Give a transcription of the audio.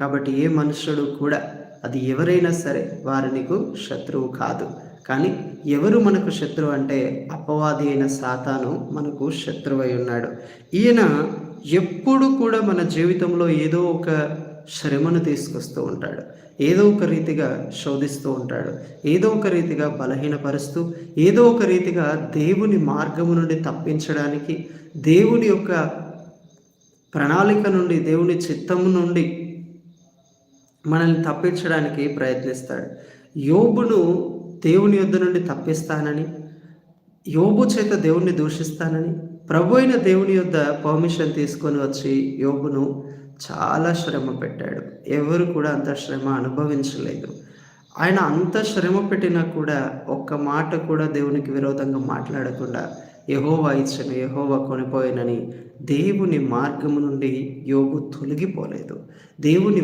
కాబట్టి ఏ మనుష్యుడు కూడా, అది ఎవరైనా సరే, వారు నీకు శత్రువు కాదు. కానీ ఎవరు మనకు శత్రువు అంటే అపవాది అయిన సాతాను మనకు శత్రువై ఉన్నాడు. ఈయన ఎప్పుడు కూడా మన జీవితంలో ఏదో ఒక శ్రమను తీసుకొస్తూ ఉంటాడు. ఏదో ఒక రీతిగా శోధిస్తూ ఉంటాడు. ఏదో ఒక రీతిగా బలహీనపరుస్తూ, ఏదో ఒక రీతిగా దేవుని మార్గము నుండి తప్పించడానికి, దేవుని యొక్క ప్రణాళిక నుండి, దేవుని చిత్తము నుండి మనల్ని తప్పించడానికి ప్రయత్నిస్తాడు. యోబును దేవుని యొద్ద నుండి తప్పిస్తానని, యోబు చేత దేవుణ్ణి దూషిస్తానని ప్రభు అయిన దేవుని యొద్ద పర్మిషన్ తీసుకొని వచ్చి యోబును చాలా శ్రమ పెట్టాడు. ఎవరు కూడా అంత శ్రమ అనుభవించలేదు. ఆయన అంత శ్రమ పెట్టినా కూడా ఒక్క మాట కూడా దేవునికి విరోధంగా మాట్లాడకుండా, యెహోవా ఇచ్చెను, యెహోవా కొనిపోయినని దేవుని మార్గము నుండి యోబు తొలగిపోలేదు. దేవుని